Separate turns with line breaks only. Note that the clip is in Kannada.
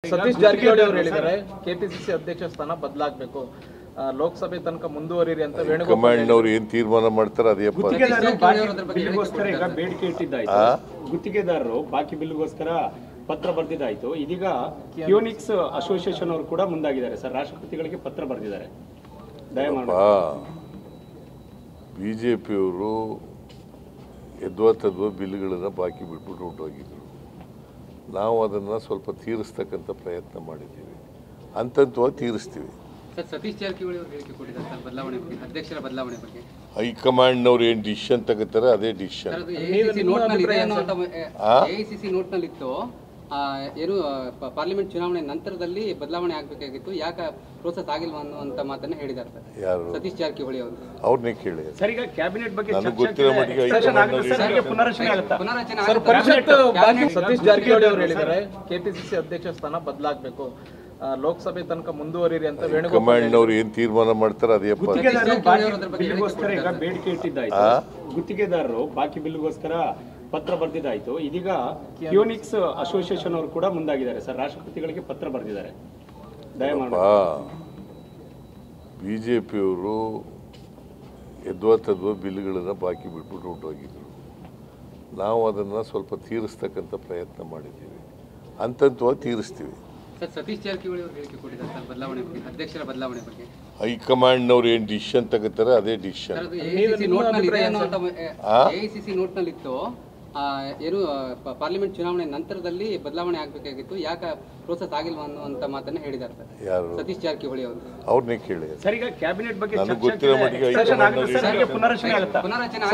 ಸತೀಶ್ ಜಾರಕಿಹೊಳಿ ಅವರು ಹೇಳಿದ್ದಾರೆ ಕೆಪಿಸಿಸಿ ಅಧ್ಯಕ್ಷ ಸ್ಥಾನ ಬದಲಾಗಬೇಕು, ಲೋಕಸಭೆ ತನಕ ಮುಂದುವರಿರಿ ಅಂತ
ವೇಣುಗೋಪಾಲ್ ಅವರು ಏನು ತೀರ್ಮಾನ ಮಾಡ್ತಾರೆ ಅದೇ
ಬಿಲ್ಗೋಸ್ಕರ ಈಗ ಬೇಡಿಕೆ ಇಟ್ಟಿದ್ದಾಯ್ತು. ಗುತ್ತಿಗೆದಾರರು ಬಾಕಿ ಬಿಲ್ಗೋಸ್ಕರ ಪತ್ರ ಬರೆದಿದ್ದಾಯ್ತು. ಇದೀಗ ಕ್ಯೂನಿಕ್ಸ್ ಅಸೋಸಿಯೇಷನ್ ಅವರು ಕೂಡ ಮುಂದಾಗಿದ್ದಾರೆ ಸರ್, ರಾಷ್ಟ್ರಪತಿಗಳಿಗೆ ಪತ್ರ ಬರೆದಿದ್ದಾರೆ. ದಯಮಾಡಿ
ಬಿಜೆಪಿಯವರು ಯದ್ವಾ ಬಿಲ್ಗಳನ್ನು ಬಾಕಿ ಬಿಟ್ಬಿಟ್ಟು ಹೊರಟೋಗಿದ್ರು. ನಾವು ಅದನ್ನು ಸ್ವಲ್ಪ ತೀರಿಸ್ತಕ್ಕಂಥ ಪ್ರಯತ್ನ ಮಾಡಿದ್ದೀವಿ, ಹಂತವಾಗಿ ತೀರಿಸ್ತೀವಿ.
ಸತೀಶ್ ಜಾರಕಿಹೊಳಿ ಅವರು ಹೇಳಿಕೆ ಕೊಟ್ಟಿದ್ದಾರೆ ಸರ್, ಬದಲಾವಣೆ ಬಗ್ಗೆ, ಅಧ್ಯಕ್ಷರ ಬದಲಾವಣೆ ಬಗ್ಗೆ
ಹೈಕಮಾಂಡ್ನವರು ಏನು ಡಿಸಿಷನ್ ತಗೋತಾರೆ ಅದೇ ಡಿಸಿಷನ್.
ಎಐಸಿಸಿ ನೋಟ್ನಲ್ಲಿತ್ತು, ಏನು ಪಾರ್ಲಿಮೆಂಟ್ ಚುನಾವಣೆ ನಂತರದಲ್ಲಿ ಬದಲಾವಣೆ ಆಗಬೇಕಾಗಿತ್ತು, ಯಾಕೆ ಪ್ರೋಸೆಸ್ ಆಗಿಲ್ವ ಅನ್ನುವಂತ ಮಾತನ್ನ ಹೇಳಿದ್ದಾರೆ ಸರ್. ಯಾರು? ಸತೀಶ್ ಜಾರಕಿಹೊಳಿ ಅವರು.
ಅವ್ರನ್ನೇ ಕೇಳಿ
ಸರ್. ಈಗ ಕ್ಯಾಬಿನೆಟ್ ಬಗ್ಗೆ
ನನಗೆ ಗೊತ್ತಿರೋ ಮಟ್ಟಿಗೆ
ಸತೀಶ್ ಜಾರಕಿಹೊಳಿ ಅವರು ಹೇಳಿದ್ದಾರೆ ಕೆಪಿಸಿಸಿ ಅಧ್ಯಕ್ಷ ಸ್ಥಾನ ಬದಲಾಗಬೇಕು, ಲೋಕಸಭೆ ತನಕ ಮುಂದುವರಿರಿ ಅಂತ
ವೇಣುಗೋಪಾಲ್ ಅವರು ಏನು ತೀರ್ಮಾನ ಮಾಡ್ತಾರೆ ಅದೇ
ಬಿಲ್ಗೋಸ್ಕರ ಈಗ ಬೇಡಿಕೆ ಇಟ್ಟಿದ್ದಾಯ್ತು. ಗುತ್ತಿಗೆದಾರರು ಬಾಕಿ ಬಿಲ್ಗೋಸ್ಕರ ಪತ್ರ ಬರೆದಿದ್ದಾಯ್ತು. ಇದೀಗ ಕ್ಯೂನಿಕ್ಸ್ ಅಸೋಸಿಯೇಷನ್ ಅವರು ಕೂಡ ಮುಂದಾಗಿದ್ದಾರೆ ಸರ್, ರಾಷ್ಟ್ರಪತಿಗಳಿಗೆ ಪತ್ರ ಬರೆದಿದ್ದಾರೆ. ದಯಮಾಡಿ
ಬಿಜೆಪಿಯವರು ಯದ್ವಾ ಬಿಲ್ಗಳನ್ನು ಬಾಕಿ ಬಿಟ್ಬಿಟ್ಟು ಹೊರಟೋಗಿದ್ರು. ನಾವು ಅದನ್ನು ಸ್ವಲ್ಪ ತೀರಿಸ್ತಕ್ಕಂಥ ಪ್ರಯತ್ನ ಮಾಡಿದ್ದೀವಿ, ಹಂತವಾಗಿ ತೀರಿಸ್ತೀವಿ.
ಸತೀಶ್ ಜಾರಕಿಹೊಳಿ ಅವರು ಹೇಳಿಕೆ ಕೊಟ್ಟಿದ್ದಾರೆ ಸರ್, ಬದಲಾವಣೆ ಬಗ್ಗೆ, ಅಧ್ಯಕ್ಷರ ಬದಲಾವಣೆ ಬಗ್ಗೆ.
ಹೈಕಮಾಂಡ್ನವರು ಏನು ಡಿಸಿಷನ್ ತಗೋತಾರೆ ಅದೇ ಡಿಸಿಷನ್.
ಎಐಸಿಸಿ ನೋಟ್ನಲ್ಲಿತ್ತು, ಏನು ಪಾರ್ಲಿಮೆಂಟ್ ಚುನಾವಣೆ ನಂತರದಲ್ಲಿ ಬದಲಾವಣೆ ಆಗಬೇಕಾಗಿತ್ತು, ಯಾಕೆ ಪ್ರೋಸೆಸ್ ಆಗಿಲ್ವ ಅನ್ನುವಂತ ಮಾತನ್ನ ಹೇಳಿದ್ದಾರೆ ಸರ್.
ಯಾರು?
ಸತೀಶ್ ಜಾರಕಿಹೊಳಿ ಅವರು.
ಅವ್ರನ್ನೇ ಕೇಳಿ
ಸರ್. ಈಗ ಕ್ಯಾಬಿನೆಟ್ ಬಗ್ಗೆ
ನನಗೆ ಗೊತ್ತಿರೋ ಮಟ್ಟಿಗೆ
ಪುನರಚನೆ ಆಗುತ್ತಾ?
ಪುನರಚನೆ